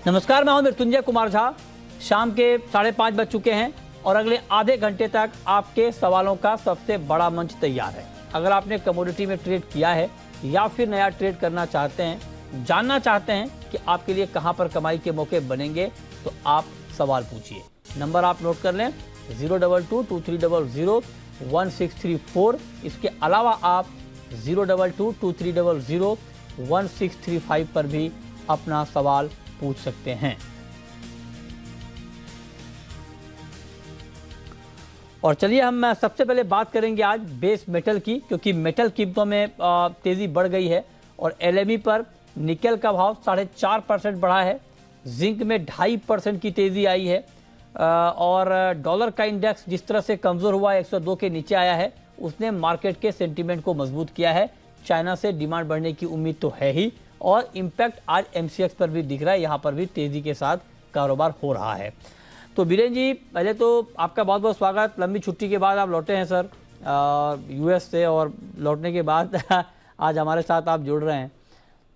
नमस्कार, मैं हूं मृत्युंजय कुमार झा। शाम के 5:30 बज चुके हैं और अगले आधे घंटे तक आपके सवालों का सबसे बड़ा मंच तैयार है। अगर आपने कमोडिटी में ट्रेड किया है या फिर नया ट्रेड करना चाहते हैं, जानना चाहते हैं कि आपके लिए कहां पर कमाई के मौके बनेंगे, तो आप सवाल पूछिए। नंबर आप नोट कर लें 02223001634। इसके अलावा आप 02223001635 पर भी अपना सवाल पूछ सकते हैं। और चलिए हम सबसे पहले बात करेंगे आज बेस मेटल की, क्योंकि मेटल कीमतों में तेजी बढ़ गई है और एलएमई पर निकेल का भाव 4.5% बढ़ा है, जिंक में 2.5% की तेजी आई है और डॉलर का इंडेक्स जिस तरह से कमजोर हुआ 102 के नीचे आया है, उसने मार्केट के सेंटीमेंट को मजबूत किया है। चाइना से डिमांड बढ़ने की उम्मीद तो है ही और इम्पैक्ट आज एमसीएक्स पर भी दिख रहा है, यहाँ पर भी तेजी के साथ कारोबार हो रहा है। तो बीरेन जी, पहले तो आपका बहुत बहुत स्वागत। लंबी छुट्टी के बाद आप लौटे हैं सर यूएस से, और लौटने के बाद आज हमारे साथ आप जुड़ रहे हैं।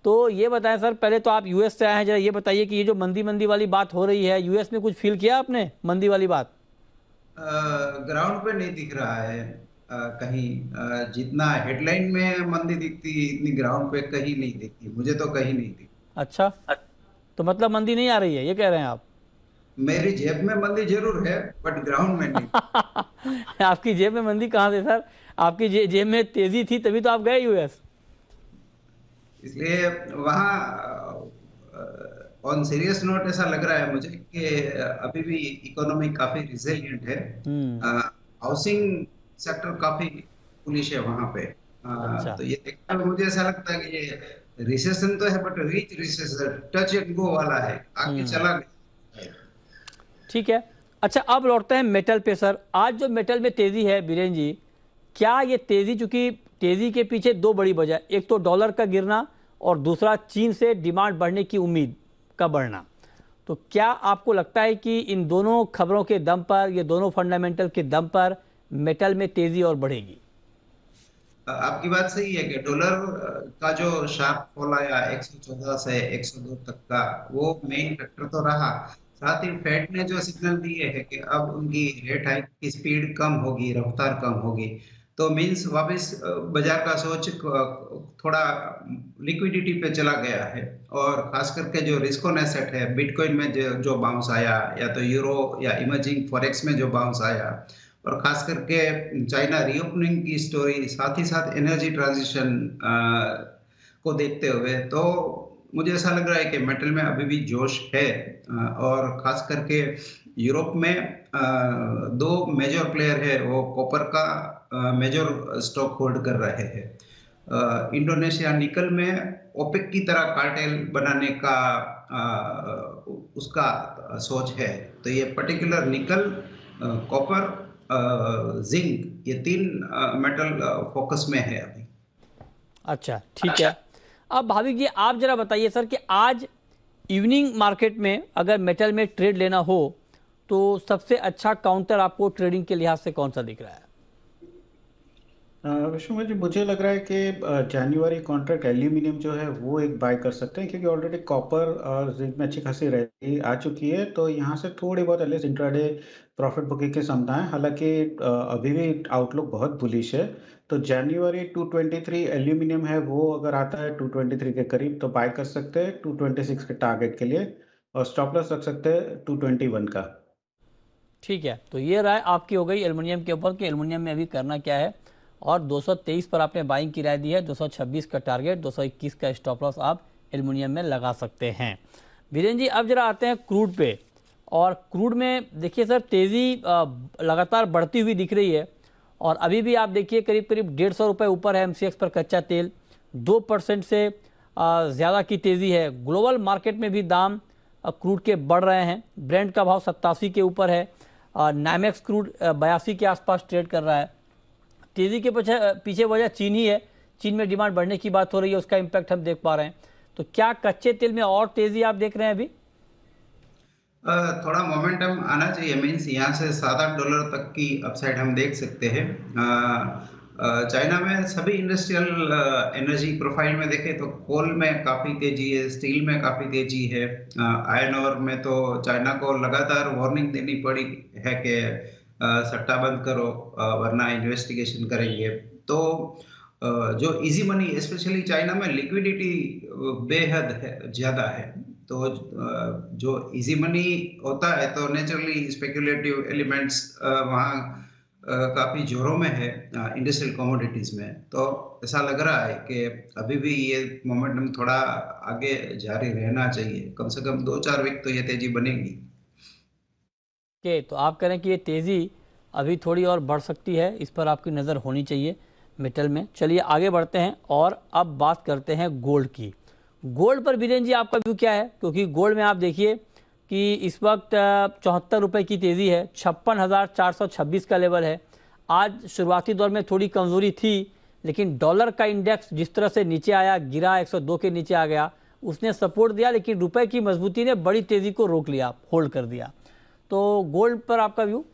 तो ये बताएं सर, पहले तो आप यूएस से आए हैं, जरा ये बताइए कि ये जो मंदी वाली बात हो रही है, यूएस में कुछ फील किया आपने मंदी वाली बात? ग्राउंड पे नहीं दिख रहा है कहीं। जितना हेडलाइन में मंदी दिखती इतनी ग्राउंड पे कहीं नहीं दिखती, मुझे तो कहीं नहीं दिखती। अच्छा, तो मतलब मंदी नहीं आ रही है, ये कह रहे हैं आप? मेरी जेब में मंदी जरूर है बट ग्राउंड में नहीं। आपकी जेब में मंदी कहाँ से सर? आपकी जेब में तेजी थी तभी तो आप गए यूएस। इसलिए वहाँ ऑन सीरियस नोट ऐसा लग रहा है मुझे कि अभी भी इकोनॉमी काफी रिजिलियंट है। हाउसिंग सेक्टर काफी बुलिश है वहाँ पे। अच्छा, तो ये देखकर मुझे ऐसा लगता है कि ये रिसेशन तो है but reach recession, touch and go वाला है, आगे चला गया। ठीक है। अच्छा, अब लौटते हैं मेटल पे सर। आज जो मेटल में तेजी है बीरेन जी, क्या ये तेजी, चूंकि तेजी के पीछे दो बड़ी वजह, एक तो डॉलर का गिरना और दूसरा चीन से डिमांड बढ़ने की उम्मीद का बढ़ना, तो क्या आपको लगता है कि इन दोनों खबरों के दम पर, ये दोनों फंडामेंटल के दम पर मेटल में तेजी और बढ़ेगी? आपकी बात सही है कि डॉलर का जो शार्प फॉल आया 114 से 102 तक का, वो मेन फैक्टर तो रहा। साथ ही फेड ने जो सिग्नल दिए है कि अब उनकी रेट हाइक की स्पीड कम होगी, रफ्तार कम होगी, तो मींस वापस बाजार का सोच थोड़ा लिक्विडिटी पे चला गया है। और खास करके जो रिस्क ऑन एसेट है, बिटकॉइन में जो बाउंस आया, या तो यूरो या इमर्जिंग फॉरेक्स में जो बाउंस आया, और खास करके चाइना रीओपनिंग की स्टोरी, साथ ही साथ एनर्जी ट्रांजिशन को देखते हुए, तो मुझे ऐसा लग रहा है कि मेटल में अभी भी जोश है। और खास करके यूरोप में दो मेजर प्लेयर है, वो कॉपर का मेजर स्टॉक होल्ड कर रहे हैं। इंडोनेशिया निकल में ओपेक की तरह कार्टेल बनाने का उसका सोच है। तो ये पर्टिकुलर निकल, कॉपर, जिंक, ये तीन मेटल फोकस में है अभी। अच्छा, ठीक है। अब भाभी जी, आप जरा बताइए सर कि आज इवनिंग मार्केट में अगर मेटल में ट्रेड लेना हो तो सबसे अच्छा काउंटर आपको ट्रेडिंग के लिहाज से कौन सा दिख रहा है? विष्णु मुझे लग रहा है कि जनवरी कॉन्ट्रैक्ट एल्यूमिनियम जो है वो एक बाय कर सकते हैं, क्योंकि ऑलरेडी कॉपर और जिंक में अच्छी खासी रैली आ चुकी है। तो यहाँ से थोड़ी बहुत एटलीस्ट इंट्राडे प्रॉफिट बुकिंग की क्षमता है। हालांकि अभी भी आउटलुक बहुत बुलिश है। तो जनवरी 223 एल्यूमिनियम है, वो अगर आता है 223 के करीब तो बाय कर सकते हैं 226 के टारगेट के लिए, और स्टॉप लॉस रख सकते हैं 221 का। ठीक है, तो ये राय आपकी हो गई एल्युमिनियम के ऊपर कि एल्युमिनियम में अभी करना क्या है। और 223 पर आपने बाइंग की राय दी है, 226 का टारगेट, 221 का स्टॉप लॉस आप एल्युमिनियम में लगा सकते हैं। वीरेन जी, अब जरा आते हैं क्रूड पे। और क्रूड में देखिए सर, तेज़ी लगातार बढ़ती हुई दिख रही है और अभी भी आप देखिए करीब करीब 150 रुपये ऊपर है एमसीएक्स पर कच्चा तेल। 2% से ज़्यादा की तेज़ी है। ग्लोबल मार्केट में भी दाम क्रूड के बढ़ रहे हैं। ब्रेंट का भाव 87 के ऊपर है। नाइमेक्स क्रूड 82 के आसपास ट्रेड कर रहा है। तेज़ी के पीछे वजह चीन ही है। चीन में डिमांड बढ़ने की बात हो रही है, उसका इम्पैक्ट हम देख पा रहे हैं। तो क्या कच्चे तेल में और तेज़ी आप देख रहे हैं अभी? थोड़ा मोमेंटम आना चाहिए, मीन्स यहाँ से $7-8 तक की अपसाइड हम देख सकते हैं। चाइना में सभी इंडस्ट्रियल एनर्जी प्रोफाइल में देखें तो कोल में काफी तेजी है, स्टील में काफी तेजी है, आयरन ओर में तो चाइना को लगातार वार्निंग देनी पड़ी है कि सट्टा बंद करो, वरना इन्वेस्टिगेशन करेंगे। तो जो इजी मनी, स्पेशली चाइना में लिक्विडिटी बेहद ज्यादा है, तो जो इजी मनी होता है तो नेचुरली स्पेकुलेटिव एलिमेंट्स वहाँ काफी जोरों में है इंडस्ट्रियल कमोडिटीज में। तो ऐसा लग रहा है कि अभी भी ये मोमेंटम थोड़ा आगे जारी रहना चाहिए, कम से कम 2-4 वीक तो ये तेजी बनेगी। तो आप कह रहे हैं कि ये तेज़ी अभी थोड़ी और बढ़ सकती है, इस पर आपकी नज़र होनी चाहिए मेटल में। चलिए आगे बढ़ते हैं और अब बात करते हैं गोल्ड की। गोल्ड पर बीरेन जी आपका व्यू क्या है? क्योंकि गोल्ड में आप देखिए कि इस वक्त 74 रुपये की तेज़ी है, 56,426 का लेवल है। आज शुरुआती दौर में थोड़ी कमज़ोरी थी, लेकिन डॉलर का इंडेक्स जिस तरह से नीचे आया, गिरा 102 के नीचे आ गया, उसने सपोर्ट दिया, लेकिन रुपए की मजबूती ने बड़ी तेज़ी को रोक लिया, होल्ड कर दिया। तो गोल्ड पर आपका व्यू?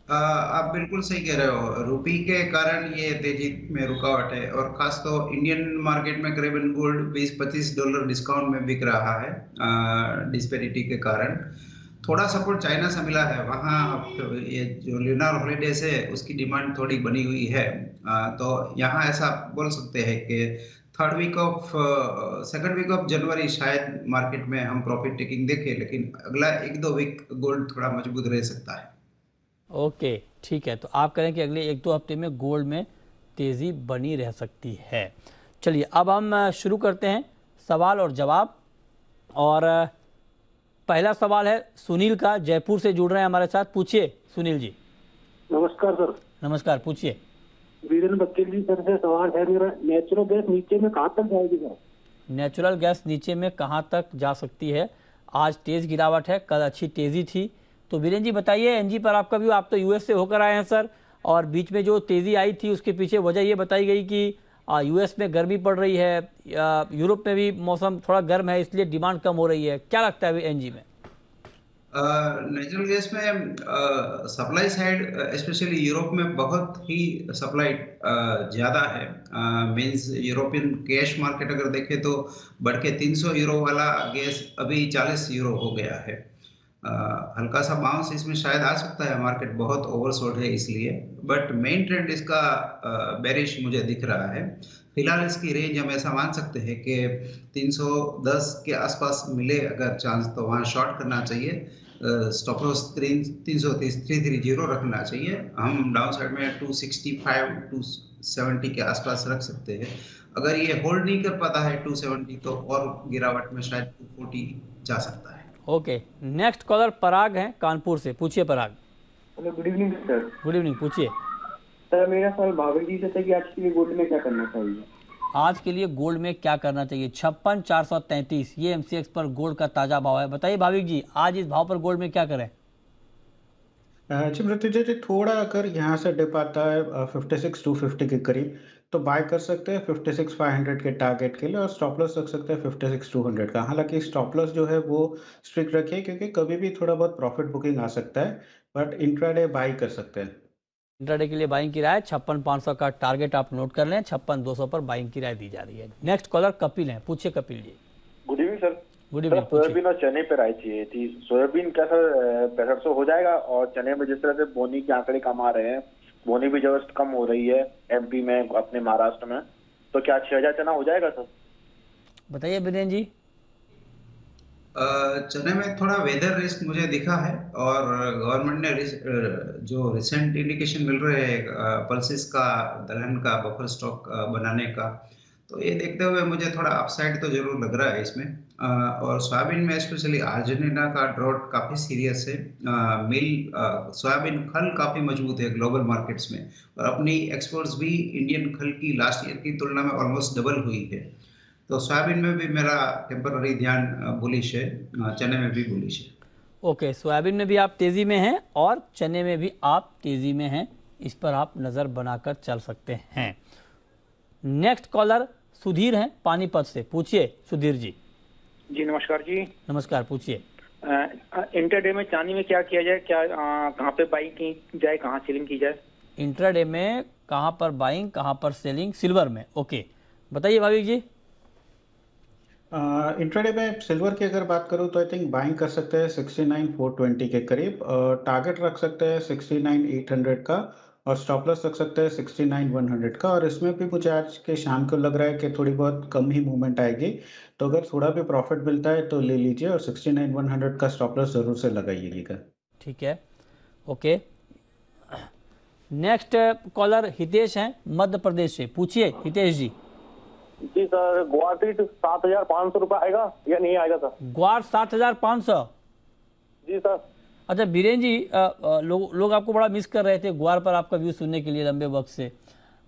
आप बिल्कुल सही कह रहे हो, रुपी के कारण ये तेजी में रुकावट है, और खास तो इंडियन मार्केट में करीबन गोल्ड $20-25 डिस्काउंट में बिक रहा है डिस्पेरिटी के कारण। थोड़ा सपोर्ट चाइना से मिला है, वहाँ ये जो ल्यूनर हॉलीडेज है उसकी डिमांड थोड़ी बनी हुई है। तो यहाँ ऐसा बोल सकते हैं कि सेकंड वीक ऑफ जनवरी शायद मार्केट में हम प्रॉफिट टेकिंग देखें, लेकिन अगला 1-2 वीक गोल्ड थोड़ा मजबूत रह सकता है। ओके, ठीक है। तो आप कह रहे हैं कि अगले 1-2 हफ्ते में गोल्ड में तेज़ी बनी रह सकती है। चलिए अब हम शुरू करते हैं सवाल और जवाब। और पहला सवाल है सुनील का, जयपुर से जुड़ रहे हैं हमारे साथ। पूछिए सुनील जी। नमस्कार सर। नमस्कार, पूछिए। वीरेंद्र बकील जी सर से सवाल है मेरा, नेचुरल गैस नीचे में कहाँ तक जाएगी सर? नेचुरल गैस नीचे में कहाँ तक जा सकती है? आज तेज़ गिरावट है, कल अच्छी तेज़ी थी। तो वीरेंद्र जी बताइए एनजी पर आपका व्यू। आप तो यूएस से होकर आए हैं सर, और बीच में जो तेज़ी आई थी उसके पीछे वजह ये बताई गई कि यूएस में गर्मी पड़ रही है, यूरोप में भी मौसम थोड़ा गर्म है, इसलिए डिमांड कम हो रही है। क्या लगता है एनजी में? नेचुरल गैस में सप्लाई साइड स्पेशली यूरोप में बहुत ही सप्लाई ज़्यादा है। मींस यूरोपियन कैश मार्केट अगर देखें तो बढ़ के 300 यूरो वाला गैस अभी 40 यूरो हो गया है। हल्का सा बाउंस इसमें शायद आ सकता है, मार्केट बहुत ओवरसोल्ड है इसलिए, बट मेन ट्रेंड इसका बेरिश मुझे दिख रहा है। फिलहाल इसकी रेंज हम ऐसा मान सकते हैं कि 310 के आसपास मिले अगर चांस, तो वहाँ शॉर्ट करना चाहिए। स्टॉप लॉस 330 रखना चाहिए। हम डाउन साइड में 265-270 के आसपास रख सकते हैं। अगर ये होल्ड नहीं कर पाता है 270, तो और गिरावट में शायद 240 जा सकता है। ओके, नेक्स्ट कॉलर पराग हैं कानपुर से। पूछिए Parag. Hello, good evening sir. Good evening, पूछिए। सर मेरा सवाल भाभी जी से था कि आज के लिए गोल्ड में क्या करना चाहिए? आज के लिए गोल्ड में क्या करना चाहिए? 56,433 ये एमसीएक्स पर गोल्ड का ताजा भाव है। बताइए भाविक जी, आज इस भाव पर गोल्ड में क्या करें? जी मृत्युंजय जी, थोड़ा अगर यहाँ से डिप आता है 56,250 के करीब, तो बाय कर सकते हैं 56,500 के टारगेट के लिए, और स्टॉप लॉस रख सकते हैं 56,200 का। हालांकि स्टॉप लॉस जो है वो स्ट्रिक्ट रखिए, क्योंकि कभी भी थोड़ा बहुत प्रॉफिट बुकिंग आ सकता है, बट इंट्राडे बाई कर सकते हैं। इंट्राडे के लिए बाइंग की राय 56,500 का टारगेट आप नोट कर लें। 56,200 पर बाइंग की राय दी जा रही है। नेक्स्ट कॉलर कपिल है। पूछिए Kapil ji. Good evening sir. Good evening, soybean और चने पे राय चाहिए थी। सोयाबीन क्या सर 6500 हो जाएगा, और चने में जिस तरह से बोनी के आंकड़े कम आ रहे हैं, बोनी भी जबरदस्त कम हो रही है एमपी में, अपने महाराष्ट्र में, तो क्या 6000 चना हो जाएगा सर? बताइए बीरेन जी। चने में थोड़ा वेदर रिस्क मुझे दिखा है, और गवर्नमेंट ने जो रिसेंट इंडिकेशन मिल रहे हैं पल्सेस का, दलहन का बफर स्टॉक बनाने का, तो ये देखते हुए मुझे थोड़ा अपसाइड तो जरूर लग रहा है इसमें। और सोयाबीन में स्पेशली अर्जेंटीना का ड्रॉट काफी सीरियस है। मिल सोयाबीन खल काफी मजबूत है ग्लोबल मार्केट्स में, और अपनी एक्सपोर्ट्स भी इंडियन खल की लास्ट ईयर की तुलना में ऑलमोस्ट डबल हुई है। तो सोयाबीन में भी मेरा टेम्पररी ध्यान बुलिश है, चने में भी बुलिश है। ओके, सोयाबीन में भी आप तेजी में हैं और चने में भी आप तेजी में हैं, इस पर आप नजर बनाकर चल सकते हैं। नेक्स्ट कॉलर सुधीर हैं पानीपत से। पूछिए सुधीर जी। जी नमस्कार जी। नमस्कार, पूछिए। इंटरडे में चांदी में क्या किया जाए, क्या कहाँ पे बाई की जाए, कहाँ सेलिंग की जाए? इंट्राडे में कहाँ पर बाइंग, कहाँ पर सेलिंग? सिल्वर में। ओके, बताइए भाविक जी। इंट्राडे में सिल्वर की अगर बात करूं तो आई थिंक बाइंग कर सकते हैं 69,420 के करीब, टारगेट रख सकते हैं 69,800 का, और स्टॉप लॉस रख सकते हैं 69,100 का। और इसमें भी मुझे आज के शाम को लग रहा है कि थोड़ी बहुत कम ही मूवमेंट आएगी, तो अगर थोड़ा भी प्रॉफिट मिलता है तो ले लीजिए, और 69,100 का स्टॉप लॉस जरूर से लगाइएगा। ठीक है, ओके। नेक्स्ट कॉलर हितेश हैं मध्य प्रदेश से। पूछिए हितेश जी। जी सर, गुवाहाटी 7,500 रुपये आएगा या नहीं आएगा सर? ग्वार 7,500। जी सर। अच्छा बीरेन जी, लोग आपको बड़ा मिस कर रहे थे ग्वार पर आपका व्यू सुनने के लिए लंबे वक्त से।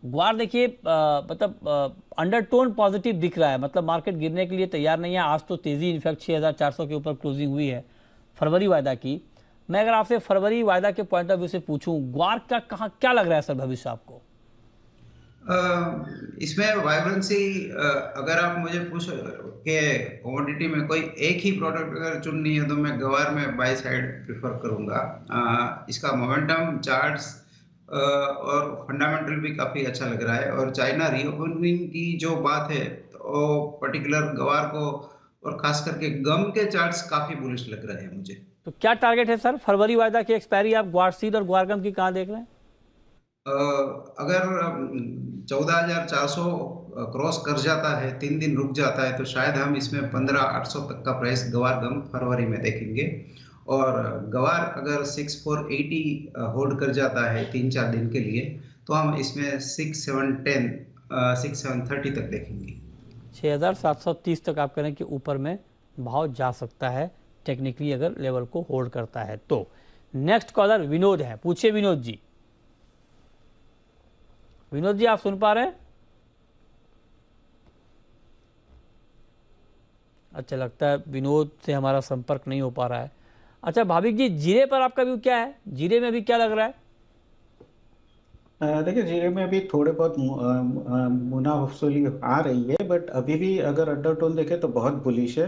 ग्वार देखिए मतलब अंडरटोन पॉजिटिव दिख रहा है, मतलब मार्केट गिरने के लिए तैयार नहीं है। आज तो तेजी इनफैक्ट 6,400 के ऊपर क्लोजिंग हुई है फरवरी वायदा की। मैं अगर आपसे फरवरी वायदा के पॉइंट ऑफ व्यू से पूछूं, ग्वार का कहाँ क्या लग रहा है सर भविष्य आपको? इसमें वाइब्रेंसी, अगर आप मुझे पूछो कि कमोडिटी में कोई एक ही प्रोडक्ट अगर चुननी है तो मैं ग्वार में बाय साइड प्रिफर करूंगा। इसका मोमेंटम, चार्ट्स और फंडामेंटल भी काफी अच्छा लग रहा है। और चाइना रीओपनिंग की जो बात है तो पर्टिकुलर ग्वार को और खास करके गम के चार्ट्स काफी बुलिश लग रहे हैं मुझे। तो क्या टारगेट है सर फरवरी वायदा की एक्सपायरी? आप ग्वार सीड और ग्वार गम की कहाँ देख रहे हैं? अगर 14,400 क्रॉस कर जाता है, 3 दिन रुक जाता है, तो शायद हम इसमें 15,800 तक का प्राइस गवार गम फरवरी में देखेंगे। और गवार अगर 6,480 होल्ड कर जाता है 3-4 दिन के लिए, तो हम इसमें 6,710 6,730 तक देखेंगे। 6,730 तक आप करें कि ऊपर में भाव जा सकता है टेक्निकली अगर लेवल को होल्ड करता है तो। नेक्स्ट कॉलर विनोद है। पूछिए विनोद जी। विनोद जी आप सुन पा रहे हैं? अच्छा, लगता है विनोद से हमारा संपर्क नहीं हो पा रहा है। अच्छा भाविक जी, जीरे पर आपका व्यू क्या है? जीरे में अभी क्या लग रहा है? देखिए, जीरे में अभी थोड़े बहुत मुनाफावसूली आ रही है, बट अभी भी अगर अंडरटोन देखें तो बहुत बुलिश है।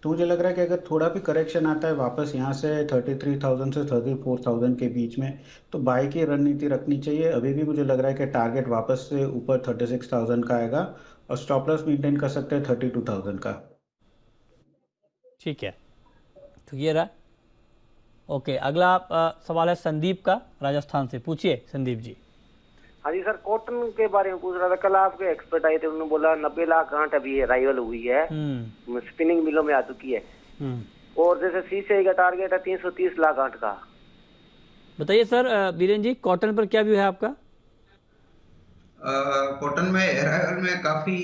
तो मुझे लग रहा है कि अगर थोड़ा भी करेक्शन आता है वापस यहाँ से 33,000 से 34,000 के बीच में, तो बाय की रणनीति रखनी चाहिए। अभी भी मुझे लग रहा है कि टारगेट वापस से ऊपर 36,000 का आएगा, और स्टॉप लॉस मेंटेन कर सकते हैं 32,000 का। ठीक है, तो ये रहा। ओके, अगला सवाल है संदीप का राजस्थान से। पूछिए संदीप जी। हाँ जी सर, कॉटन के बारे में पूछ रहा था। कल आपके एक्सपर्ट आए थे, उन्होंने बोला 90 लाख गांठ अभी अराइवल हुई है, स्पिनिंग मिलों में आ चुकी है। और जैसे सीसीआई का टारगेट है 330 लाख गांठ का। बताइए सर बीरेन जी, कॉटन पर क्या व्यू है आपका? कॉटन में अराइवल में काफी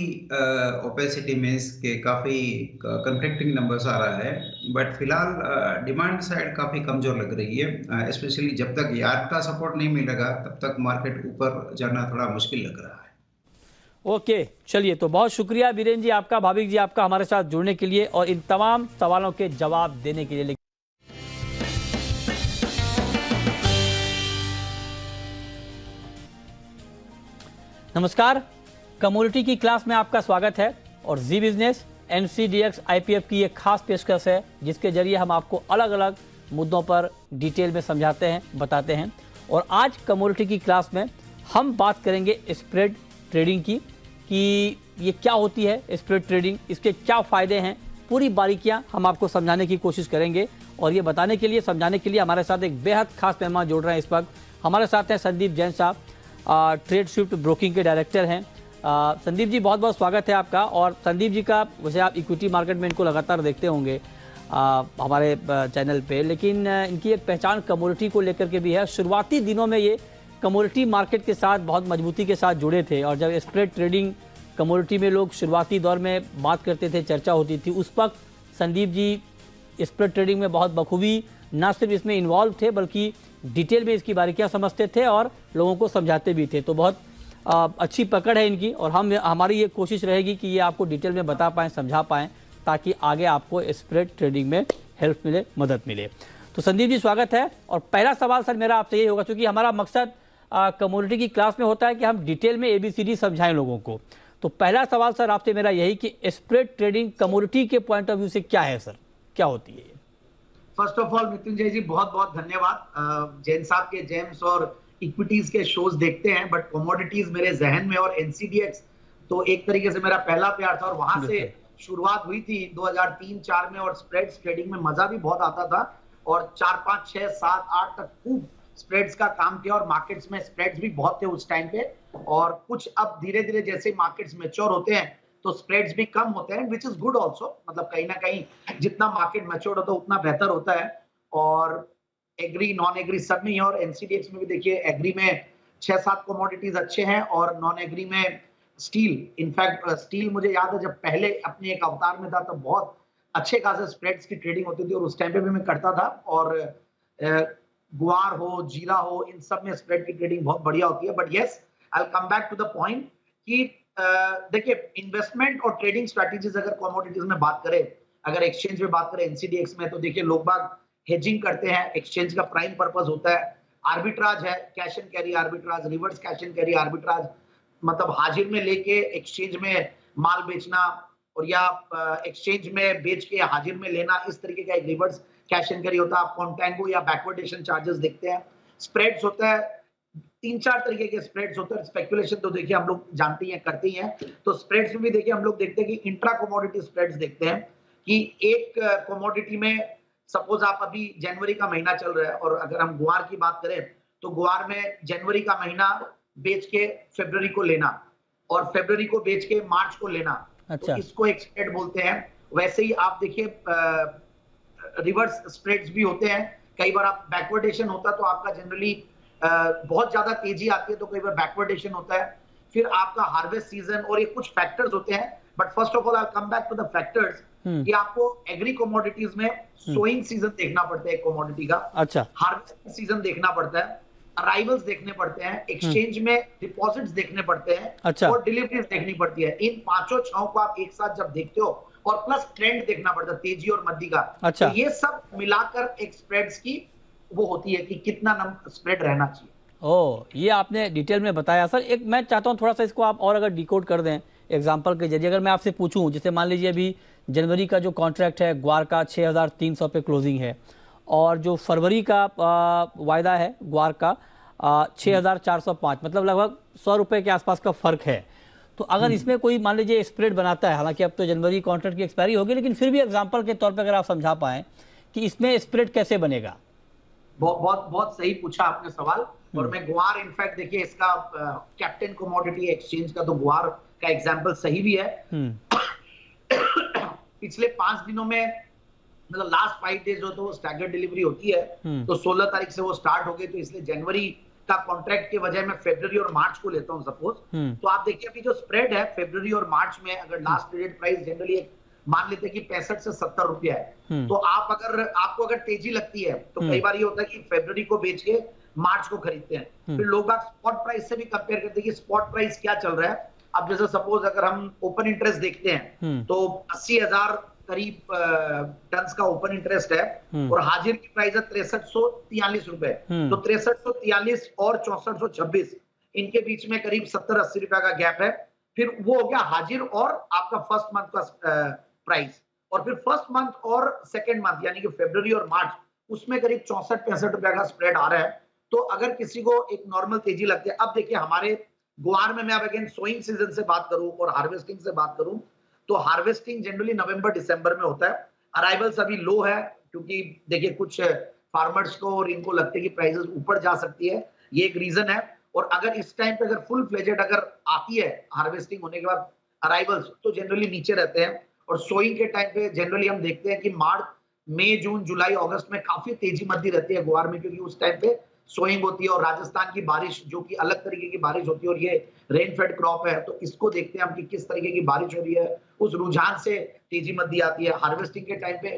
ओपेसिटी मींस के काफी कंफ्लिक्टिंग नंबर्स आ रहा है, बट फिलहाल डिमांड साइड काफी कमजोर लग रही है। स्पेशली जब तक यार्ड का सपोर्ट नहीं मिलेगा तब तक मार्केट ऊपर जाना थोड़ा मुश्किल लग रहा है। ओके, चलिए, तो बहुत शुक्रिया बीरेन जी आपका, भाविक जी आपका हमारे साथ जुड़ने के लिए और इन तमाम सवालों के जवाब देने के लिए। नमस्कार, कमोडिटी की क्लास में आपका स्वागत है। और जी बिजनेस NCDX IPF की एक खास पेशकश है जिसके जरिए हम आपको अलग अलग मुद्दों पर डिटेल में समझाते हैं, बताते हैं। और आज कमोडिटी की क्लास में हम बात करेंगे स्प्रेड ट्रेडिंग की, कि ये क्या होती है स्प्रेड ट्रेडिंग, इसके क्या फ़ायदे हैं, पूरी बारीकियां हम आपको समझाने की कोशिश करेंगे। और ये बताने के लिए, समझाने के लिए हमारे साथ एक बेहद खास मेहमान जुड़ रहे हैं। इस वक्त हमारे साथ हैं संदीप जैन साहब, ट्रेड स्विफ्ट ब्रोकिंग के डायरेक्टर हैं। संदीप जी, बहुत बहुत स्वागत है आपका। और संदीप जी का, वैसे आप इक्विटी मार्केट में इनको लगातार देखते होंगे हमारे चैनल पे, लेकिन इनकी एक पहचान कमोडिटी को लेकर के भी है। शुरुआती दिनों में ये कमोडिटी मार्केट के साथ बहुत मजबूती के साथ जुड़े थे, और जब स्प्रेड ट्रेडिंग कमोडिटी में लोग शुरुआती दौर में बात करते थे, चर्चा होती थी, उस वक्त संदीप जी स्प्रेड ट्रेडिंग में बहुत बखूबी ना सिर्फ इसमें इन्वॉल्व थे बल्कि डिटेल में इसकी बारीकियां समझते थे और लोगों को समझाते भी थे। तो बहुत अच्छी पकड़ है इनकी, और हमारी ये कोशिश रहेगी कि ये आपको डिटेल में बता पाएँ, समझा पाएँ, ताकि आगे आपको स्प्रेड ट्रेडिंग में हेल्प मिले, मदद मिले। तो संदीप जी स्वागत है। और पहला सवाल सर मेरा आपसे यही होगा, क्योंकि हमारा मकसद कमोडिटी की क्लास में होता है कि हम डिटेल में ABCD समझाएं लोगों को। तो पहला सवाल सर आपसे मेरा यही कि स्प्रेड ट्रेडिंग कमोडिटी के पॉइंट ऑफ व्यू से क्या है सर, क्या होती है? फर्स्ट ऑफ ऑल मृत्युंजय जी बहुत बहुत धन्यवाद जैन साहब के जेम्स और इक्विटीज के शोज देखते हैं, बट कमोडिटीज मेरे जहन में और एनसीडीएक्स तो एक तरीके से मेरा पहला प्यार था और वहां से शुरुआत हुई थी 2003-4 में और स्प्रेड्स ट्रेडिंग में मजा भी बहुत आता था और 4, 5, 6, 7, 8 तक खूब स्प्रेड्स का काम किया और मार्केट्स में स्प्रेड्स भी बहुत थे उस टाइम पे और कुछ अब धीरे धीरे जैसे मार्केट्स मैच्योर होते हैं तो स्प्रेड्स भी कम होते हैं, विच इज गुड ऑल्सो। मतलब कहीं ना कहीं जितना मार्केट मैच्योर होता है उतना बेहतर होता है और एग्री नॉन एग्री सब में है और एनसीडीएक्स में भी देखिए एग्री में 6-7 कमोडिटीज अच्छे हैं और नॉन एग्री में स्टील, इनफैक्ट स्टील मुझे याद है जब पहले अपने एक अवतार में था तो बहुत अच्छे खासे स्प्रेड्स की ट्रेडिंग होती थी और उस टाइम पे भी मैं करता था और गुआर हो, जीरा हो, इन सब में स्प्रेड की ट्रेडिंग बहुत बढ़िया होती है। But yes, I will come back to the point कि देखिए इन्वेस्टमेंट और ट्रेडिंग स्ट्रेटजीज अगर कमोडिटीज में बात करें, अगर एक्सचेंज में बात करें एनसीडीएक्स में, तो देखिए लोग बाग हेजिंग करते हैं, एक्सचेंज का प्राइम पर्पस होता है, आर्बिट्राज है, cash and carry arbitrage, reverse cash and carry arbitrage, मतलब हाजिर में लेके एक्सचेंज में माल बेचना और या एक्सचेंज में बेच के हाजिर में लेना, इस तरीके का एक रिवर्स कैश एंड कैरी होता है। आप कॉन्टेंगो या बैकवर्डेशन चार्जेस देखते हैं। स्प्रेड्स होता है 3-4 तरीके के स्प्रेड्स होते हैं। स्पेकुलेशन तो देखिए हम लोग जानते हैं, करते ही हैं, तो स्प्रेड्स में भी देखिए हम लोग देखते हैं कि इंट्रा कमोडिटी स्प्रेड्स देखते हैं कि एक कमोडिटी में सपोज आप अभी जनवरी का महीना चल रहा है और अगर हम गुआर की बात करें तो गुआर में जनवरी का महीना बेच के फरवरी को लेना और फरवरी को बेच के मार्च को लेना, अच्छा। तो इसको एक स्प्रेड बोलते हैं। वैसे ही आप देखिए रिवर्स स्प्रेड्स भी होते हैं। कई बार आप बैकवर्डेशन होता है तो आपका जनरली बहुत ज्यादा तेजी आती है तो कई बार बैकवर्डेशन होता है। फिर आपका हार्वेस्ट सीजन और ये कुछ फैक्टर्स होते हैं। But first of all I come back to the factors कि आपको एग्री कमोडिटीज में सोइंग सीजन देखना पड़ता है एक कमोडिटी का, अच्छा, हार्वेस्ट सीजन देखना पड़ता है, अराइवल्स देखने पड़ते हैं, एक्सचेंज में डिपॉजिट्स देखने पड़ते हैं, अच्छा, और डिलीवरीज देखनी पड़ती है। इन 5-6 को आप एक साथ जब देखते हो और प्लस ट्रेंड देखना पड़ता है तेजी और मंदी का, अच्छा, तो ये सब मिलाकर एक स्प्रेड्स की वो होती है कि कितना स्प्रेड रहना चाहिए। ओ, ये आपने डिटेल में बताया। सर एक मैं चाहता हूँ थोड़ा सा इसको आप और अगर डिकोड कर दें एग्जांपल के जरिए। अगर मैं आपसे पूछूं, जैसे मान लीजिए अभी जनवरी का जो कॉन्ट्रैक्ट है ग्वार का 6300 पे क्लोजिंग है और जो फरवरी का वायदा है ग्वार का 6405, मतलब लगभग 100 रुपये के आसपास का फर्क है। तो अगर इसमें कोई मान लीजिए स्प्रेड बनाता है, हालांकि अब तो जनवरी कॉन्ट्रैक्ट की एक्सपायरी होगी, लेकिन फिर भी एग्जांपल के तौर पर अगर आप समझा पाएं कि इसमें स्प्रेड कैसे बनेगा। बहुत सही पूछा आपने सवाल। और मैं गुआर इनफैक्ट देखिए इसका कैप्टन कमोडिटी एक्सचेंज का तो गुआर का एग्जांपल सही भी है। पिछले 5 दिनों में मतलब लास्ट 5 डेज जो तो वो स्टैगर्ड डिलीवरी होती है, तो 16 तारीख से वो स्टार्ट हो गई, तो इसलिए जनवरी का कॉन्ट्रैक्ट के बजाय मैं फरवरी और मार्च को लेता हूं सपोज। तो आप देखिए अभी जो स्प्रेड है फरवरी और मार्च में, अगर लास्ट ट्रेडेड प्राइस जनरली एक मान लेते हैं कि 65 से 70 रुपया है, तो आपको अगर तेजी लगती है तो कई बार ये होता है कि फरवरी को बेच के मार्च को खरीदते हैं। फिर लोग स्पॉट प्राइस से भी कंपेयर करते हैं कि स्पॉट प्राइस क्या चल रहा है। अब जैसे सपोज अगर हम ओपन इंटरेस्ट देखते हैं तो 80,000 करीब टन्स का ओपन इंटरेस्ट है और हाजिर की प्राइस है 6343 रुपए। तो 6343 और 6426 इनके बीच में करीब 70-80 रुपए का गैप है। फिर वो हो गया हाजिर और आपका फर्स्ट मंथ का प्राइस, और फिर फर्स्ट मंथ और सेकेंड मंथ यानी कि फरवरी और मार्च, उसमें करीब 64-65 रुपए का स्प्रेड आ रहा है। तो अगर किसी को एक नॉर्मल तेजी लगती है, अब देखिए हमारे गुआर में मैं अब अगेन सोइंग सीजन से बात करूं और हार्वेस्टिंग से बात करूं, तो हार्वेस्टिंग जनरली नवंबर-दिसंबर में होता है। अराइवल्स अभी लो है क्योंकि देखिए कुछ फार्मर्स को और इनको लगता है कि प्राइसेस ऊपर जा सकती है, ये एक रीजन है। और अगर इस टाइम पे अगर फुल फ्लेजेड अगर आती है हार्वेस्टिंग होने के बाद अराइवल्स, तो जनरली नीचे रहते हैं। और सोइंग के टाइम पे जनरली हम देखते हैं कि मार्च, मई, जून, जुलाई, अगस्त में काफी तेजी मंदी रहती है गुआर में, क्योंकि उस टाइम पे सोइंग होती है और राजस्थान की बारिश जो कि अलग तरीके की बारिश होती है और ये रेन फेड क्रॉप है, तो इसको देखते हैं हम कि किस तरीके की बारिश हो रही है, उस रुझान से तेजी मंदी आती है। हार्वेस्टिंग के टाइम पे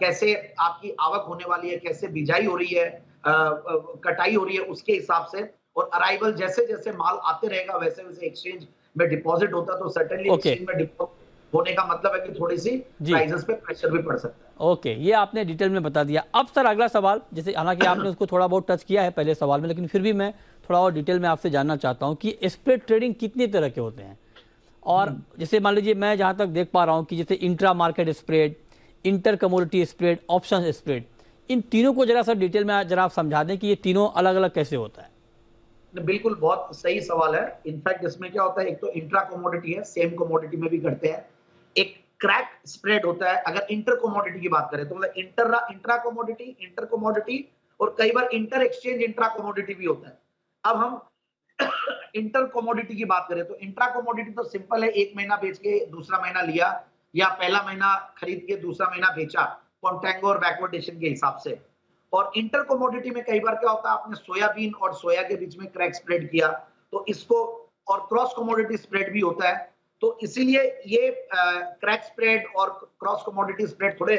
कैसे आपकी आवक होने वाली है, कैसे बिजाई हो रही है, कटाई हो रही है, उसके हिसाब से। और अराइवल जैसे जैसे माल आते रहेगा वैसे वैसे एक्सचेंज में डिपॉजिट होता है, तो सर्टेनली एक्सचेंज में डिपॉजिट होने का मतलब है कि थोड़ी सी प्राइसेस पे प्रेशर भी पड़ सकता है। ओके, ये आपने डिटेल में बता दिया। अब सर अगला सवाल, जैसे हालांकि आपने उसको थोड़ा बहुत टच किया है पहले सवाल में, लेकिन फिर भी मैं थोड़ा और डिटेल में आपसे जानना चाहता हूं कि स्प्रेड ट्रेडिंग कितने तरह के होते हैं। और जैसे मान लीजिए मैं जहां तक देख पा रहा हूं कि जैसे intra market spread, inter commodity spread, option spread, इन तीनों को जरा सर डिटेल में जरा आप समझा दें कि ये तीनों अलग अलग कैसे होता है। बिल्कुल बहुत सही सवाल है। इनफैक्ट इसमें क्या होता है, एक तो इंट्रा कमोडिटी है, सेम कमोडिटी में भी करते हैं। एक क्रैक स्प्रेड होता है अगर इंटर कमोडिटी की बात करें तो, मतलब इंट्रा कमोडिटी, इंटर कमोडिटी और कई बार इंटर एक्सचेंज इंट्रा कमोडिटी भी होता है। अब हम इंटर कमोडिटी की बात करें तो इंट्रा कमोडिटी तो सिंपल है, एक महीना बेच के दूसरा महीना लिया या पहला महीना खरीद के दूसरा महीना बेचा, कॉन्टेंगो और बैकवर्डेशन के हिसाब से। और इंटर कमोडिटी में कई बार क्या होता है, आपने सोयाबीन और सोया के बीच में क्रैक स्प्रेड किया तो इसको, और क्रॉस कमोडिटी स्प्रेड भी होता है, तो इसीलिए ये क्रैक स्प्रेड और क्रॉस कमोडिटी स्प्रेड थोड़े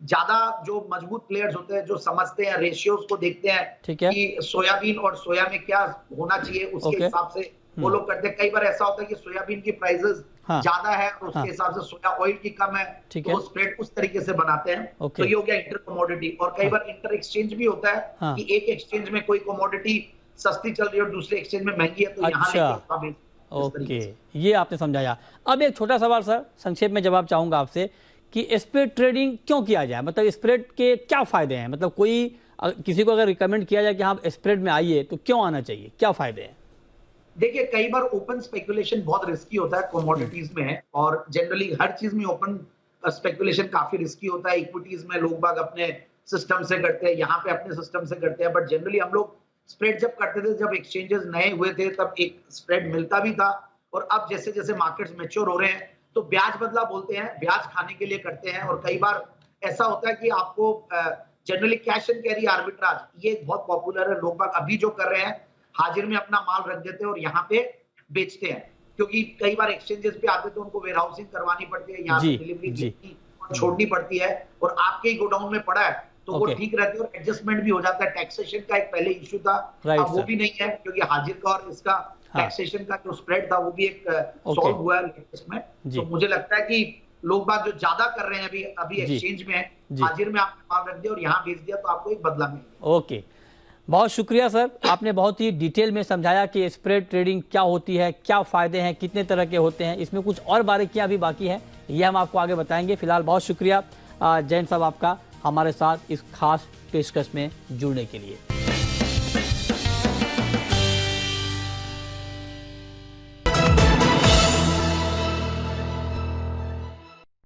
ज्यादा जो मजबूत प्लेयर्स होते हैं, जो समझते हैं, रेशियोज को देखते हैं कि सोयाबीन और सोया में क्या होना चाहिए, उसके हिसाब से वो लोग करते हैं। कई बार ऐसा होता है कि सोयाबीन की प्राइसेस ज्यादा है और उसके हिसाब से सोया ऑयल की कम है, तो वो स्प्रेड उस तरीके से बनाते हैं। तो ये हो गया इंटर कमोडिटी। और कई बार इंटर एक्सचेंज भी होता है कि एक एक्सचेंज में कोई कमोडिटी सस्ती चल रही है और दूसरे एक्सचेंज में महंगी है, तो यहाँ ओके, ये आपने समझाया। अब एक छोटा सवाल सर, संक्षेप में जवाब चाहूंगा आपसे कि स्प्रेड ट्रेडिंग क्यों किया जाए, मतलब स्प्रेड के क्या फायदे हैं, मतलब कोई किसी को अगर रिकमेंड किया जाए कि हाँ स्प्रेड में आइए तो क्यों आना चाहिए, क्या फायदे हैं? देखिए, कई बार ओपन स्पेकुलेशन बहुत रिस्की होता है कमोडिटीज में, और जनरली हर चीज में ओपन स्पेकुलेशन काफी रिस्की होता है। इक्विटीज में लोग बाग अपने सिस्टम से करते हैं, यहाँ पे अपने सिस्टम से करते हैं, बट जनरली हम लोग स्प्रेड जब करते थे, जब एक्सचेंजेस नए हुए थे तब एक स्प्रेड मिलता भी था। और अब जैसे जैसे मार्केट्स मैच्योर हो रहे हैं तो ब्याज बदला बोलते हैं, ब्याज खाने के लिए करते हैं। और कई बार ऐसा होता है कि आपको generally cash and carry arbitrage, ये बहुत पॉपुलर है। लोग बाग अभी जो कर रहे हैं, हाजिर में अपना माल रख देते हैं और यहाँ पे बेचते हैं, क्योंकि कई बार एक्सचेंजेस पे आते तो उनको वेयरहाउसिंग करवानी पड़ती है, यहाँ से डिलीवरी छोड़नी पड़ती है, और आपके ही गोडाउन में पड़ा है तो वो ठीक रहती है और एडजस्टमेंट भी हो जाता है। टैक्सेशन का एक पहले इश्यू था, अब वो भी नहीं है, क्योंकि हाजिर का और इसका टैक्सेशन का जो स्प्रेड था वो भी एक सॉल्व हुआ है लेटेस्ट में। तो मुझे लगता है कि लोग बात जो ज्यादा कर रहे हैं अभी एक्सचेंज में, हाजिर में आपने माल रख दिया और यहाँ बेच दिया तो आपको एक बदला मिलेगा। ओके, बहुत शुक्रिया सर, आपने बहुत ही डिटेल में समझाया कि स्प्रेड ट्रेडिंग क्या होती है, क्या फायदे हैं, कितने तरह के होते हैं, इसमें कुछ और बारीकियां भी बाकी हैं, ये हम आपको आगे बताएंगे। फिलहाल बहुत शुक्रिया जैन साहब आपका हमारे साथ इस खास पेशकश में जुड़ने के लिए।